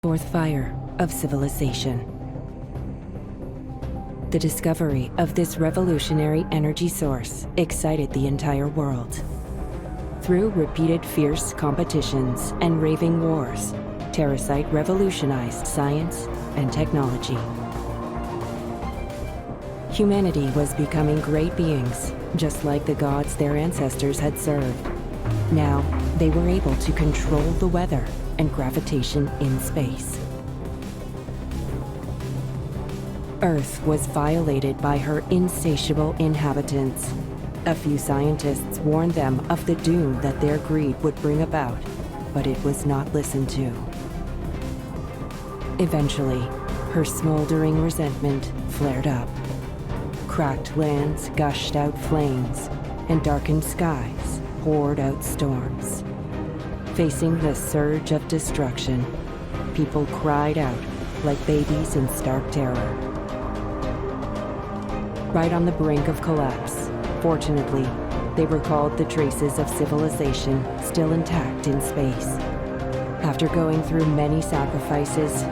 Fourth fire of civilization. The discovery of this revolutionary energy source excited the entire world. Through repeated fierce competitions and raving wars, Terrasite revolutionized science and technology. Humanity was becoming great beings, just like the gods their ancestors had served. Now, they were able to control the weather and gravitation in space. Earth was violated by her insatiable inhabitants. A few scientists warned them of the doom that their greed would bring about, but it was not listened to. Eventually, her smoldering resentment flared up. Cracked lands gushed out flames, and darkened skies poured out storms. Facing this surge of destruction, people cried out like babies in stark terror. Right on the brink of collapse, fortunately, they recalled the traces of civilization still intact in space. After going through many sacrifices,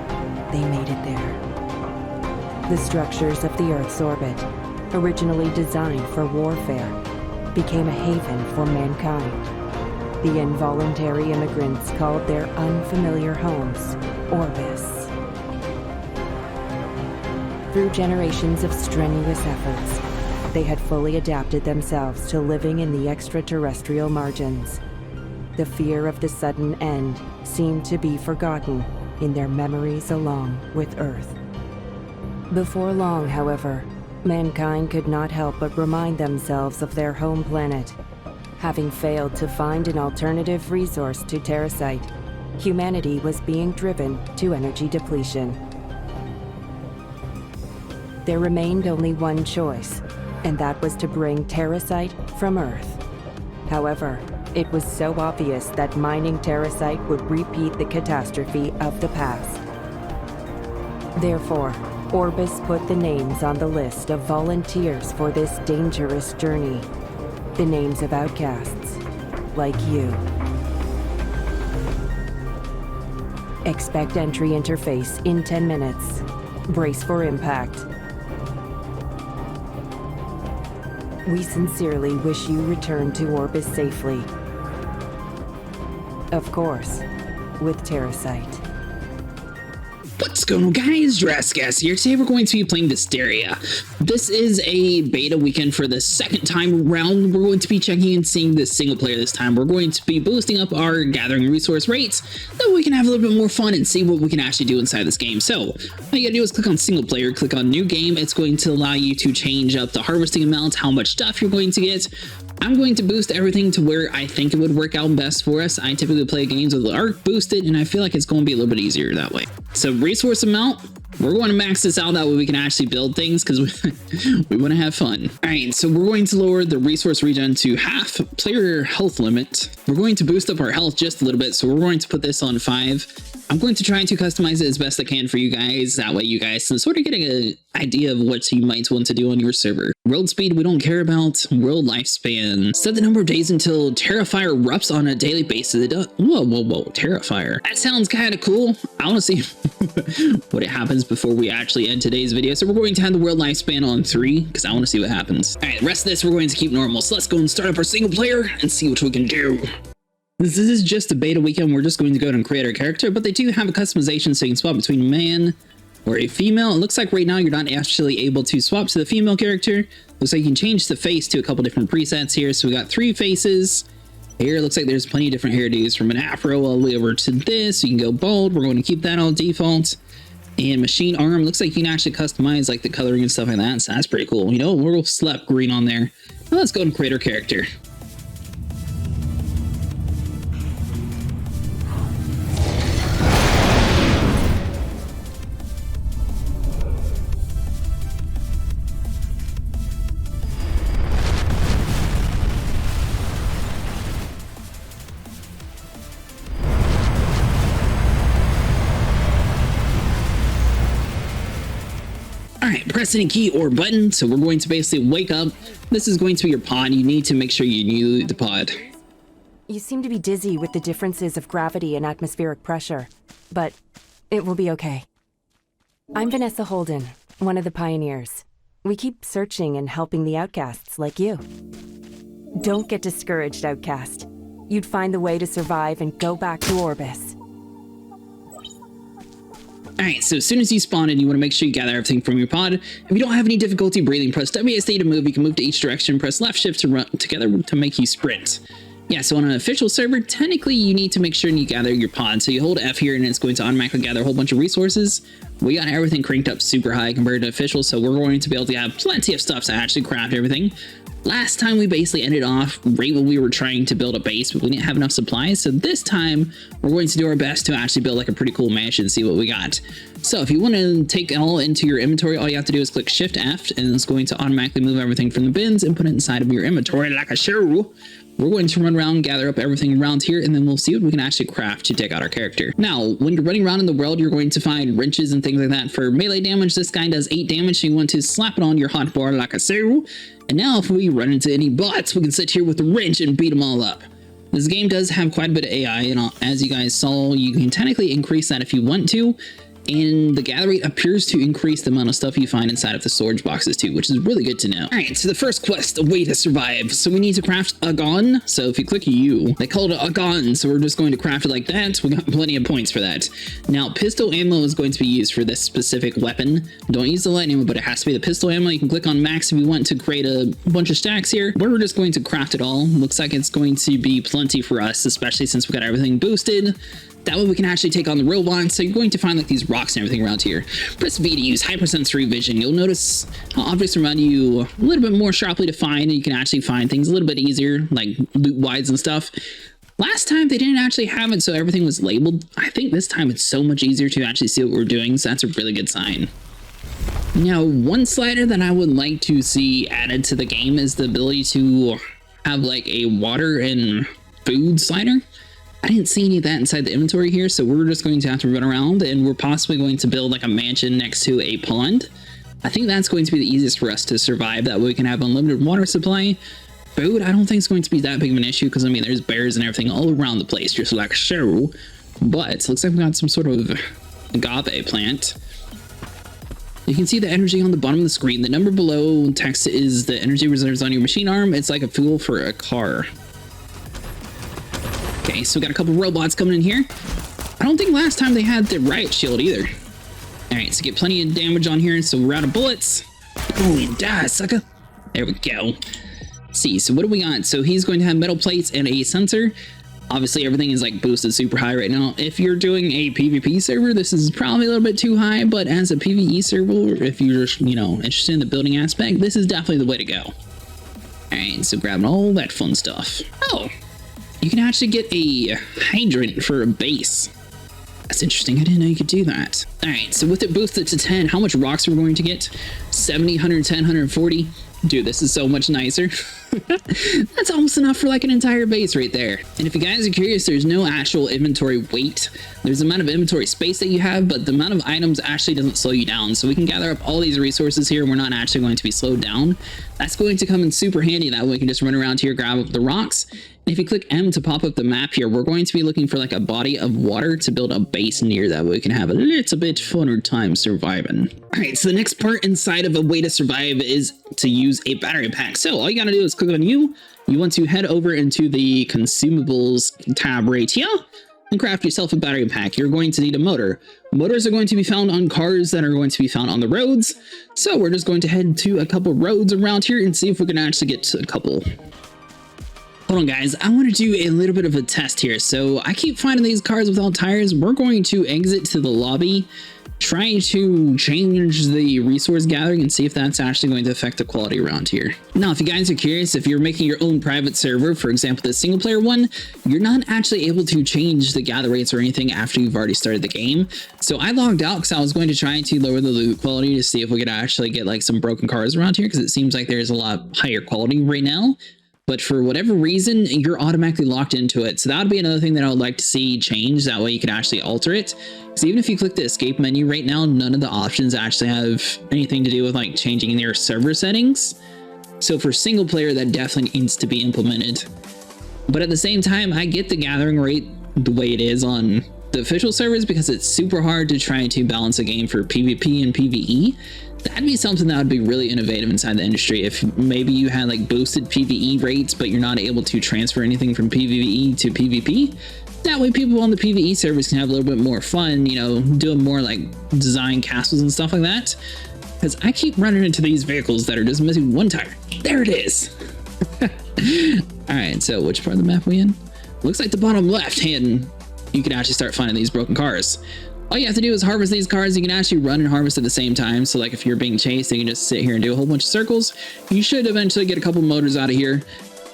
they made it there. The structures of the Earth's orbit, originally designed for warfare, became a haven for mankind. The involuntary immigrants called their unfamiliar homes Orbis. Through generations of strenuous efforts, they had fully adapted themselves to living in the extraterrestrial margins. The fear of the sudden end seemed to be forgotten in their memories along with Earth. Before long, however, mankind could not help but remind themselves of their home planet. Having failed to find an alternative resource to Terrasite, humanity was being driven to energy depletion. There remained only one choice, and that was to bring Terrasite from Earth. However, it was so obvious that mining Terrasite would repeat the catastrophe of the past. Therefore, Orbis put the names on the list of volunteers for this dangerous journey. The names of outcasts, like you. Expect entry interface in 10 minutes. Brace for impact. We sincerely wish you return to Orbis safely. Of course, with Terrasite. What's going on, guys? Jurassic here. Today we're going to be playing Dysteria. This is a beta weekend for the second time around. We're going to be checking and seeing the single player this time. We're going to be boosting up our gathering resource rates so we can have a little bit more fun and see what we can actually do inside this game. So all you gotta do is click on single player, click on new game. It's going to allow you to change up the harvesting amount, how much stuff you're going to get. I'm going to boost everything to where I think it would work out best for us. I typically play games with the arc boosted, and I feel like it's going to be a little bit easier that way. So resource amount, we're going to max this out, that way we can actually build things because we want to have fun. All right, so we're going to lower the resource regen to half, player health limit. We're going to boost up our health just a little bit, so we're going to put this on 5. I'm going to try to customize it as best I can for you guys. That way you guys can sort of get an idea of what you might want to do on your server. World speed, we don't care about. World lifespan. Set the number of days until Terrifier erupts on a daily basis. It does. Whoa, Terrifier. That sounds kind of cool. I want to see what it happens before we actually end today's video. So we're going to have the world lifespan on 3 because I want to see what happens. All right, the rest of this we're going to keep normal. So let's go and start up our single player and see what we can do. This is just a beta weekend. We're just going to go ahead and create our character, but they do have a customization so you can swap between man or a female. It looks like right now you're not actually able to swap to the female character. Looks like you can change the face to a couple different presets here. So we got 3 faces. Here it looks like there's plenty of different hairdos from an afro all the way over to this. You can go bald. We're going to keep that on default. And machine arm, looks like you can actually customize like the coloring and stuff like that. So that's pretty cool. You know, we'll slap green on there. Now let's go and create our character. Alright, press any key or button. So we're going to basically wake up. This is going to be your pod. You need to make sure you knew the pod. You seem to be dizzy with the differences of gravity and atmospheric pressure, but It will be okay. I'm Vanessa Holden, one of the pioneers. We keep searching and helping the outcasts like you. Don't get discouraged, outcast. You'd find the way to survive and go back to Orbis. Alright, so as soon as you spawn in, you want to make sure you gather everything from your pod. If you don't have any difficulty breathing, press WSD to move. You can move to each direction, press left shift to run together to make you sprint. Yeah, so on an official server, technically you need to make sure you gather your pod. So you hold F here and it's going to automatically gather a whole bunch of resources. We got everything cranked up super high compared to official, so we're going to be able to have plenty of stuff to actually craft everything. Last time we basically ended off right when we were trying to build a base, but we didn't have enough supplies. So this time we're going to do our best to actually build like a pretty cool mansion and see what we got. So if you want to take it all into your inventory, all you have to do is click Shift F and it's going to automatically move everything from the bins and put it inside of your inventory like a shoe. We're going to run around, gather up everything around here, and then we'll see what we can actually craft to take out our character. Now, when you're running around in the world, you're going to find wrenches and things like that for melee damage. This guy does 8 damage, so you want to slap it on your hotbar like a so. And now if we run into any bots, we can sit here with the wrench and beat them all up. This game does have quite a bit of AI, and as you guys saw, you can technically increase that if you want to. And the gather rate appears to increase the amount of stuff you find inside of the storage boxes too, which is really good to know. All right, so the first quest, a way to survive. So we need to craft a gun. So if you click U, they call it a gun. So we're just going to craft it like that. We got plenty of points for that. Now, pistol ammo is going to be used for this specific weapon. Don't use the light ammo, but it has to be the pistol ammo. You can click on max if you want to create a bunch of stacks here. We're just going to craft it all. Looks like it's going to be plenty for us, especially since we got everything boosted. That way we can actually take on the real ones. So you're going to find like these rocks and everything around here. Press V to use hypersensory vision. You'll notice how objects around you a little bit more sharply defined, and you can actually find things a little bit easier, like loot wides and stuff. Last time they didn't actually have it, so everything was labeled. I think this time it's so much easier to actually see what we're doing, so that's a really good sign. Now, one slider that I would like to see added to the game is the ability to have like a water and food slider. I didn't see any of that inside the inventory here, so we're just going to have to run around, and we're possibly going to build like a mansion next to a pond. I think that's going to be the easiest for us to survive. That way we can have unlimited water supply. Food, I don't think it's going to be that big of an issue because, I mean, there's bears and everything all around the place, just like so. But it looks like we got some sort of agave plant. You can see the energy on the bottom of the screen. The number below text is the energy reserves on your machine arm. It's like a fuel for a car. Okay, so we got a couple robots coming in here. I don't think last time they had the riot shield either. All right, so get plenty of damage on here, so we're out of bullets. Oh, you die, sucker. There we go. Let's see, so what do we got? So he's going to have metal plates and a sensor. Obviously, everything is like boosted super high right now. If you're doing a PvP server, this is probably a little bit too high, but as a PvE server, if you're just, you know, interested in the building aspect, this is definitely the way to go. All right, so grabbing all that fun stuff. Oh. You can actually get a hydrant for a base. That's interesting. I didn't know you could do that. All right, so with it boosted to 10, how much rocks are we going to get? 70, 110, 140. Dude, this is so much nicer. That's almost enough for like an entire base right there. And if you guys are curious, there's no actual inventory weight. There's the amount of inventory space that you have, but the amount of items actually doesn't slow you down. So we can gather up all these resources here, and we're not actually going to be slowed down. That's going to come in super handy. That way we can just run around here, grab up the rocks. And if you click M to pop up the map here, we're going to be looking for like a body of water to build a base near. That way we can have a little bit funner time surviving. All right, so the next part inside of a way to survive is to use a battery pack. So all you gotta do is click on U. You want to head over into the consumables tab right here and craft yourself a battery pack. You're going to need a motor. Motors are going to be found on cars that are going to be found on the roads. So we're just going to head to a couple roads around here and see if we can actually get to a couple. Hold on, guys. I want to do a little bit of a test here. So I keep finding these cars without tires. We're going to exit to the lobby, trying to change the resource gathering and see if that's actually going to affect the quality around here. Now, if you guys are curious, if you're making your own private server, for example, the single player one, you're not actually able to change the gather rates or anything after you've already started the game. So I logged out because I was going to try to lower the loot quality to see if we could actually get like some broken cars around here, because it seems like there's a lot higher quality right now. But for whatever reason, you're automatically locked into it. So that would be another thing that I would like to see change. That way you can actually alter it. Because even if you click the escape menu right now, none of the options actually have anything to do with like changing your server settings. So for single player, that definitely needs to be implemented. But at the same time, I get the gathering rate the way it is on the official servers, because it's super hard to try to balance a game for PvP and PvE. That'd be something that would be really innovative inside the industry. If maybe you had like boosted PvE rates, but you're not able to transfer anything from PvE to PvP. That way people on the PvE servers can have a little bit more fun, you know, doing more like design castles and stuff like that. Because I keep running into these vehicles that are just missing one tire. There it is. All right, so which part of the map are we in? Looks like the bottom left hand, you can actually start finding these broken cars. All you have to do is harvest these cars. You can actually run and harvest at the same time. So like if you're being chased, you can just sit here and do a whole bunch of circles. You should eventually get a couple motors out of here.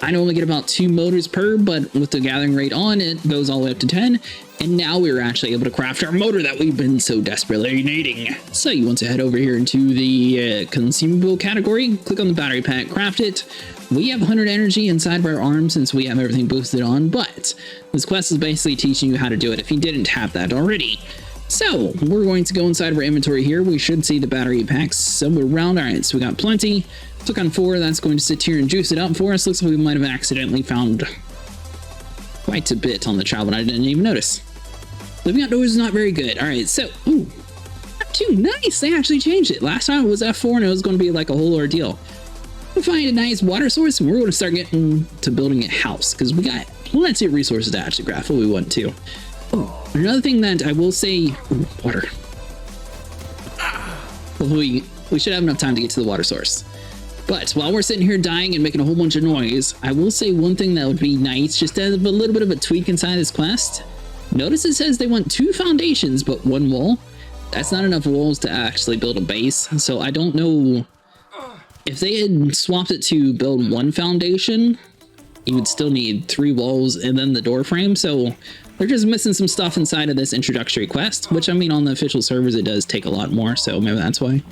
I normally get about 2 motors per, but with the gathering rate on, it goes all the way up to 10. And now we're actually able to craft our motor that we've been so desperately needing. So you want to head over here into the consumable category, click on the battery pack, craft it. We have 100 energy inside of our arms since we have everything boosted on, but this quest is basically teaching you how to do it if you didn't have that already. So we're going to go inside of our inventory here. We should see the battery packs somewhere around. All right, so we got plenty. Click on 4. That's going to sit here and juice it up for us. Looks like we might have accidentally found quite a bit on the travel and I didn't even notice. Living outdoors is not very good. All right, so ooh, not too nice. They actually changed it. Last time it was F4 and it was going to be like a whole ordeal. We'll find a nice water source and we're going to start getting to building a house because we got plenty of resources to actually craft what we want to. Oh, another thing that I will say, ooh, water. Well, we should have enough time to get to the water source. But while we're sitting here dying and making a whole bunch of noise, I will say one thing that would be nice, just as a little bit of a tweak inside this quest. Notice it says they want 2 foundations, but 1 wall. That's not enough walls to actually build a base. So I don't know if they had swapped it to build 1 foundation, you would still need 3 walls and then the door frame. So they're just missing some stuff inside of this introductory quest, which I mean on the official servers, it does take a lot more. So maybe that's why.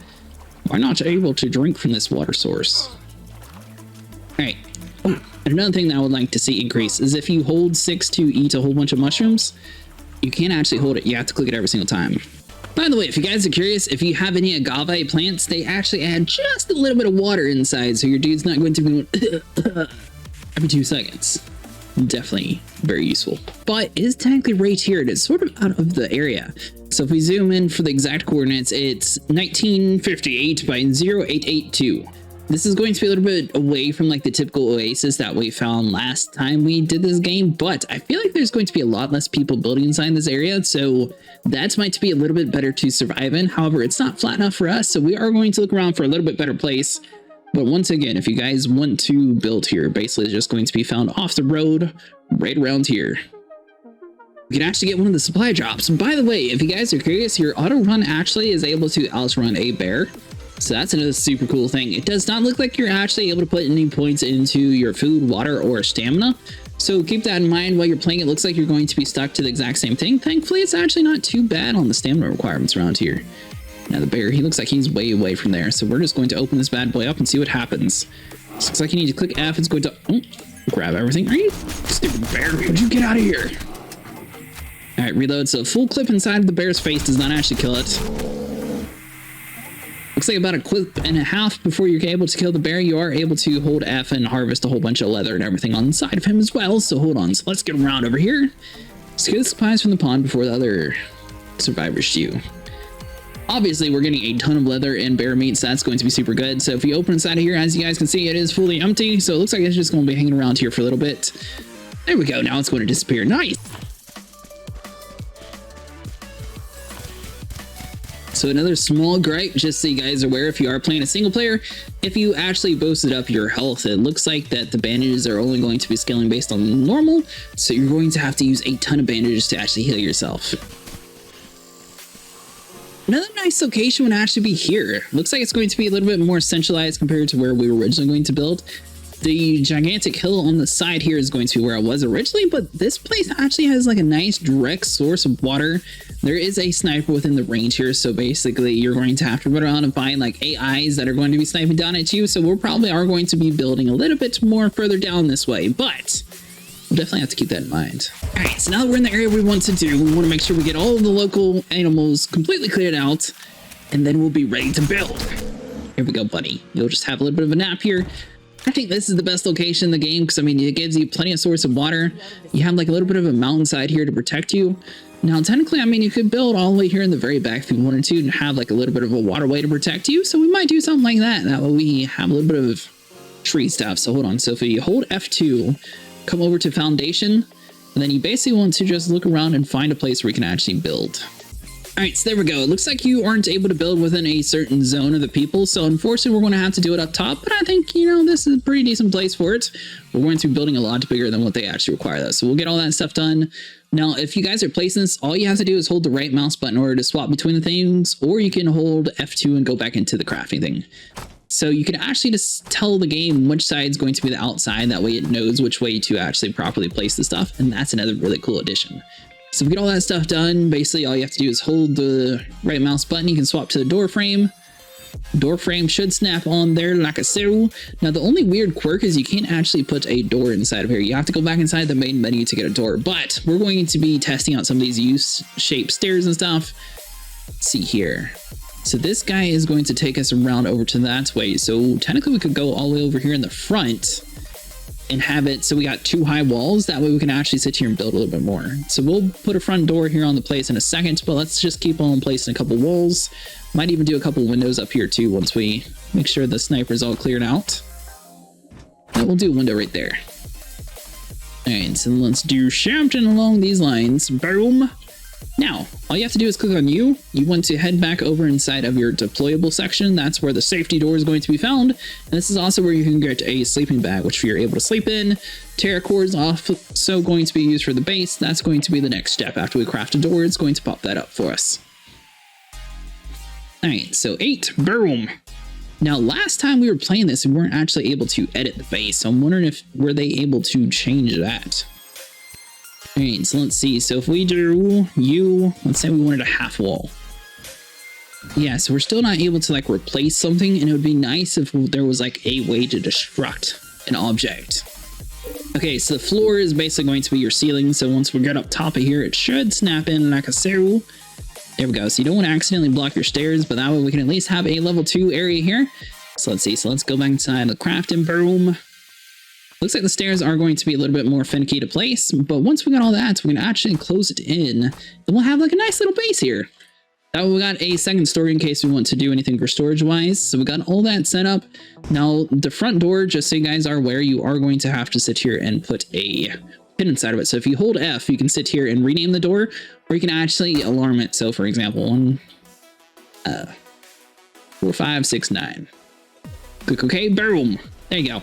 We're not able to drink from this water source. All right. Oh, and another thing that I would like to see increase is if you hold 6 to eat a whole bunch of mushrooms, you can't actually hold it. You have to click it every single time. By the way, if you guys are curious, if you have any agave plants, they actually add just a little bit of water inside, so your dude's not going to be every 2 seconds. Definitely very useful. But it is technically right here. It is sort of out of the area. So if we zoom in for the exact coordinates, it's 1958 by 0882. This is going to be a little bit away from like the typical oasis that we found last time we did this game, but I feel like there's going to be a lot less people building inside this area, so that might be a little bit better to survive in. However, it's not flat enough for us, so we are going to look around for a little bit better place. But once again, if you guys want to build here, basically it's just going to be found off the road right around here. You can actually get one of the supply drops. And by the way, if you guys are curious, your auto run actually is able to outrun a bear. So that's another super cool thing. It does not look like you're actually able to put any points into your food, water, or stamina. So keep that in mind while you're playing. It looks like you're going to be stuck to the exact same thing. Thankfully, it's actually not too bad on the stamina requirements around here. Now the bear, he looks like he's way away from there. So we're just going to open this bad boy up and see what happens. This looks like you need to click F. It's going to grab everything. Are you stupid bear? Would you get out of here? All right, reload. So a full clip inside of the bear's face does not actually kill it. Looks like about a clip and a half before you're able to kill the bear. You are able to hold F and harvest a whole bunch of leather and everything on the side of him as well. So hold on. So let's get around over here. Let's get the supplies from the pond before the other survivors do. Obviously, we're getting a ton of leather and bear meat, so that's going to be super good. So if you open inside of here, as you guys can see, it is fully empty. So it looks like it's just going to be hanging around here for a little bit. There we go. Now it's going to disappear. Nice. So another small gripe, just so you guys are aware, if you are playing a single player, if you actually boosted up your health, it looks like that the bandages are only going to be scaling based on normal. So you're going to have to use a ton of bandages to actually heal yourself. Another nice location would actually be here. Looks like it's going to be a little bit more centralized compared to where we were originally going to build. The gigantic hill on the side here is going to be where I was originally, but this place actually has like a nice direct source of water. There is a sniper within the range here, so basically you're going to have to run around and find like AIs that are going to be sniping down at you, so we probably are going to be building a little bit more further down this way, but we'll definitely have to keep that in mind. All right, so now that we're in the area we want to do, we want to make sure we get all of the local animals completely cleared out, and then we'll be ready to build. Here we go, buddy. You'll just have a little bit of a nap here. I think this is the best location in the game because, I mean, it gives you plenty of source of water. You have like a little bit of a mountainside here to protect you. Now, technically, I mean, you could build all the way here in the very back if you wanted to and have like a little bit of a waterway to protect you. So we might do something like that. That way we have a little bit of tree stuff. So hold on. So if we hold F2, come over to foundation, and then you basically want to just look around and find a place where you can actually build. All right, so there we go. It looks like you aren't able to build within a certain zone of the people. So unfortunately, we're going to have to do it up top. But I think, you know, this is a pretty decent place for it. We're going to be building a lot bigger than what they actually require, though. So we'll get all that stuff done. Now, if you guys are placing this, all you have to do is hold the right mouse button in order to swap between the things, or you can hold F2 and go back into the crafting thing. So you can actually just tell the game which side is going to be the outside. That way it knows which way to actually properly place the stuff. And that's another really cool addition. So if we get all that stuff done, basically all you have to do is hold the right mouse button. You can swap to the door frame. Door frame should snap on there like a so. Now the only weird quirk is you can't actually put a door inside of here. You have to go back inside the main menu to get a door. But we're going to be testing out some of these U-shaped stairs and stuff. Let's see here. So this guy is going to take us around over to that way. So technically we could go all the way over here in the front and have it so we got 2 high walls. That way we can actually sit here and build a little bit more. So we'll put a front door here on the place in a second, but let's just keep on placing a couple walls. Might even do a couple windows up here too once we make sure the sniper's all cleared out. And we'll do a window right there. All right, so let's do something along these lines. Boom. Now, all you have to do is click on U. You want to head back over inside of your deployable section. That's where the safety door is going to be found. And this is also where you can get a sleeping bag, which you're able to sleep in. Terra core is also going to be used for the base. That's going to be the next step. After we craft a door, it's going to pop that up for us. All right, so 8, boom. Now, last time we were playing this, we weren't actually able to edit the base. So I'm wondering if were they able to change that. All right, so let's see. So if we do U, let's say we wanted a half wall. Yeah, so we're still not able to like replace something, and it would be nice if there was like a way to destruct an object. Okay, so the floor is basically going to be your ceiling. So once we get up top of here, it should snap in like a so. There we go. So you don't want to accidentally block your stairs, but that way we can at least have a level 2 area here. So let's see. So let's go back inside the crafting room. Looks like the stairs are going to be a little bit more finicky to place, but once we got all that, we can actually close it in, and we'll have like a nice little base here. That way we got a second story in case we want to do anything for storage-wise. So we got all that set up. Now, the front door, just so you guys are aware, you are going to have to sit here and put a pin inside of it. So if you hold F, you can sit here and rename the door, or you can actually alarm it. So for example, 4, 5, 6, 9. Click OK, boom. There you go.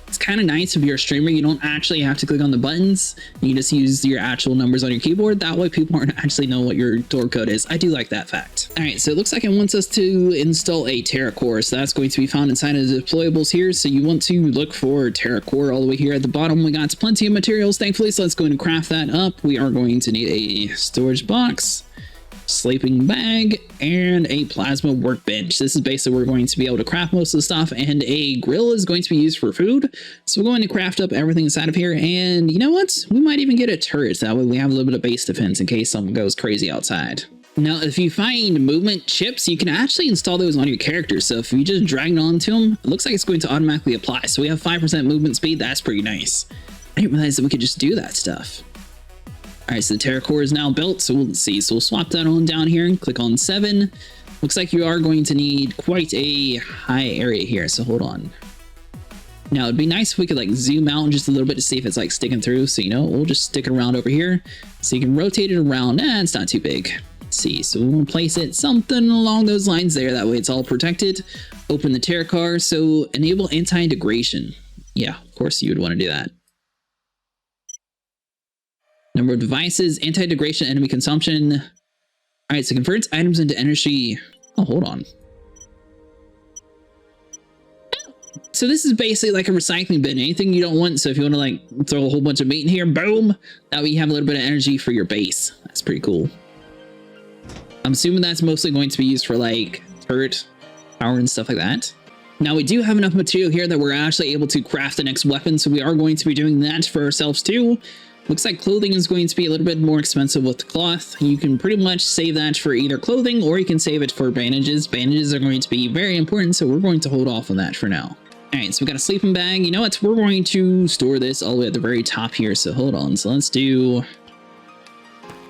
It's kind of nice if you're a streamer, you don't actually have to click on the buttons. You just use your actual numbers on your keyboard. That way people aren't actually know what your door code is. I do like that fact. All right, so it looks like it wants us to install a Terra core. So that's going to be found inside of the deployables here. So you want to look for Terra core all the way here at the bottom. We got plenty of materials, thankfully. So let's go and craft that up. We are going to need a storage box, sleeping bag, and a plasma workbench. This is basically where we're going to be able to craft most of the stuff, and a grill is going to be used for food. So we're going to craft up everything inside of here, and you know what? We might even get a turret. That way we have a little bit of base defense in case something goes crazy outside. Now, if you find movement chips, you can actually install those on your character. So if you just drag it onto them, it looks like it's going to automatically apply. So we have 5% movement speed. That's pretty nice. I didn't realize that we could just do that stuff. All right, so the Terra core is now built, so we'll see. So we'll swap that on down here and click on 7. Looks like you are going to need quite a high area here, so hold on. Now, it'd be nice if we could like zoom out just a little bit to see if it's like sticking through. So, you know, we'll just stick it around over here. So you can rotate it around. It's not too big. Let's see. So we'll place it something along those lines there. That way it's all protected. Open the Terra core. So enable anti-integration. Yeah, of course you would want to do that. Number of devices, anti-degradation, enemy consumption. All right, so converts items into energy. Oh, hold on. So this is basically like a recycling bin. Anything you don't want. So if you want to like throw a whole bunch of meat in here, boom. That way you have a little bit of energy for your base. That's pretty cool. I'm assuming that's mostly going to be used for like turret power and stuff like that. Now we do have enough material here that we're actually able to craft the next weapon. So we are going to be doing that for ourselves too. Looks like clothing is going to be a little bit more expensive with the cloth. You can pretty much save that for either clothing or you can save it for bandages. Bandages are going to be very important, so we're going to hold off on that for now. All right, so we got a sleeping bag. You know what? We're going to store this all the way at the very top here, so hold on. So let's do...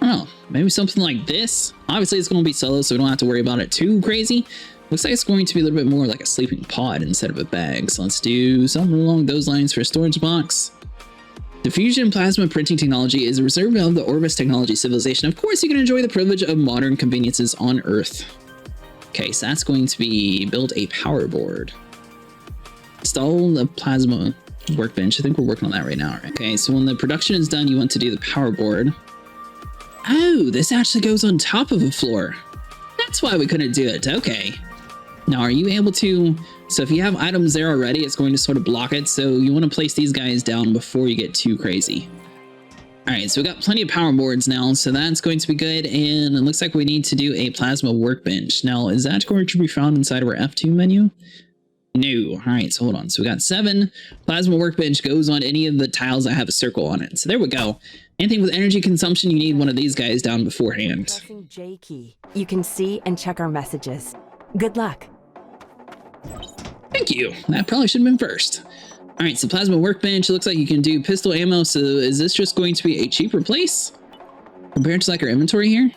Oh, Maybe something like this. Obviously, it's going to be solo, so we don't have to worry about it too crazy. Looks like it's going to be a little bit more like a sleeping pod instead of a bag. So let's do something along those lines for a storage box. Diffusion plasma printing technology is a reserve of the Orbis technology civilization. Of course, you can enjoy the privilege of modern conveniences on Earth. Okay, so that's going to be build a power board. Install the plasma workbench. I think we're working on that right now. Right? Okay, so when the production is done, you want to do the power board. Oh, this actually goes on top of a floor. That's why we couldn't do it. Okay. Now, are you able to... So if you have items there already, it's going to sort of block it. So you want to place these guys down before you get too crazy. All right, so we got plenty of power boards now, so that's going to be good. And it looks like we need to do a plasma workbench. Now, is that going to be found inside of our F2 menu? No. All right, so hold on. So we got 7. Plasma workbench goes on any of the tiles that have a circle on it. So there we go. Anything with energy consumption, you need one of these guys down beforehand. Pressing J key. You can see and check our messages. Good luck. Thank you. That probably should have been first. All right, so plasma workbench. It looks like you can do pistol ammo. So is this just going to be a cheaper place compared to like our inventory here?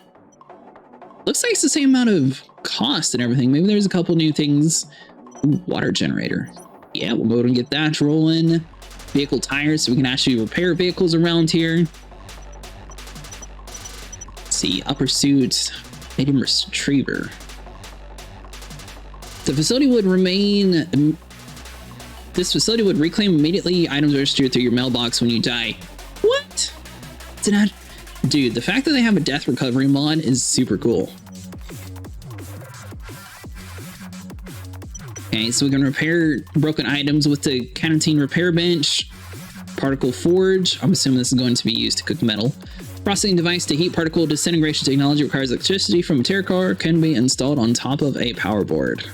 Looks like it's the same amount of cost and everything. Maybe there's a couple new things. Ooh, water generator. Yeah, we'll go ahead and get that rolling. Vehicle tires, so we can actually repair vehicles around here. Let's see, upper suit, medium retriever. The facility would remain. This facility would reclaim immediately items registered through your mailbox when you die. What? It's not. Dude, the fact that they have a death recovery mod is super cool. Okay, so we can repair broken items with the canteen repair bench. Particle forge. I'm assuming this is going to be used to cook metal. Processing device to heat particle disintegration technology requires electricity from a tear car. Can be installed on top of a power board.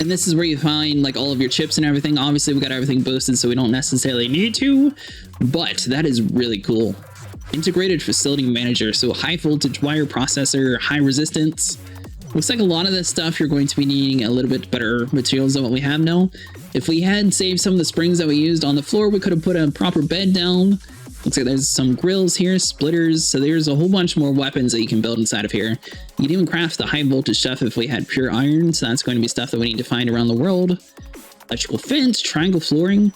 And this is where you find like all of your chips and everything. Obviously, we got everything boosted, so we don't necessarily need to, but that is really cool. Integrated facility manager, so high voltage wire processor, high resistance. Looks like a lot of this stuff you're going to be needing a little bit better materials than what we have now. If we had saved some of the springs that we used on the floor, we could have put a proper bed down. Looks like there's some grills here, splitters, so there's a whole bunch more weapons that you can build inside of here. You can even craft the high voltage stuff if we had pure iron, so that's going to be stuff that we need to find around the world. Electrical fence, triangle flooring.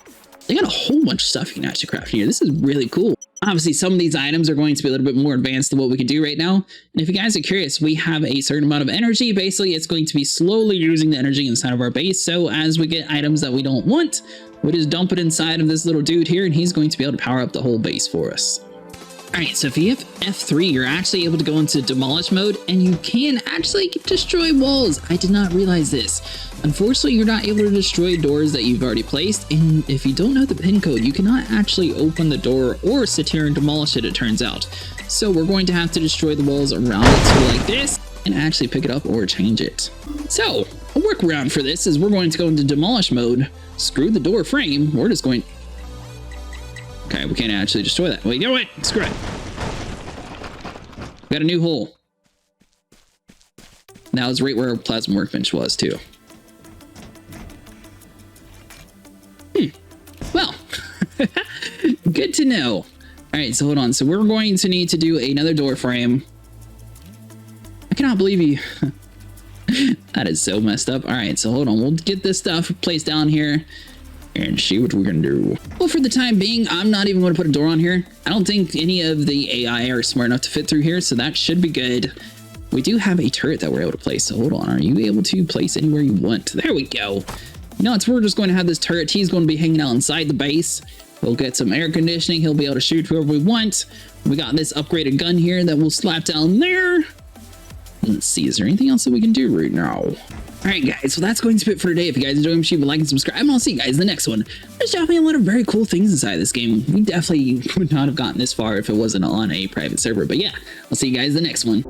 They got a whole bunch of stuff you can actually craft here. This is really cool. Obviously, some of these items are going to be a little bit more advanced than what we can do right now. And if you guys are curious, we have a certain amount of energy. Basically, it's going to be slowly using the energy inside of our base. So as we get items that we don't want, we just dump it inside of this little dude here, and he's going to be able to power up the whole base for us. All right, so if you have F3, you're actually able to go into demolish mode, and you can actually destroy walls. I did not realize this. Unfortunately, you're not able to destroy doors that you've already placed, and if you don't know the pin code, you cannot actually open the door or sit here and demolish it, it turns out. So we're going to have to destroy the walls around it, so like this, and actually pick it up or change it. So a workaround for this is we're going to go into demolish mode, screw the door frame, we're just going... Okay, we can't actually destroy that. Wait, you know what? Screw it. Got a new hole. That was right where our plasma workbench was, too. Well, good to know. All right, so hold on. So we're going to need to do another door frame. I cannot believe you. That is so messed up. All right, so hold on. We'll get this stuff placed down here and see what we're gonna do. Well, for the time being, I'm not even going to put a door on here. I don't think any of the AI are smart enough to fit through here, so that should be good. We do have a turret that we're able to place, so hold on. Are you able to place anywhere you want? There we go. No, it's we're just going to have this turret. He's going to be hanging out inside the base. We'll get some air conditioning. He'll be able to shoot whoever we want. We got this upgraded gun here that we'll slap down there. Let's see, is there anything else that we can do right now? All right, guys, so that's going to be it for today. If you guys enjoyed, make sure you like and subscribe, and I'll see you guys in the next one. There's definitely a lot of very cool things inside this game. We definitely would not have gotten this far if it wasn't on a private server, but yeah, I'll see you guys in the next one.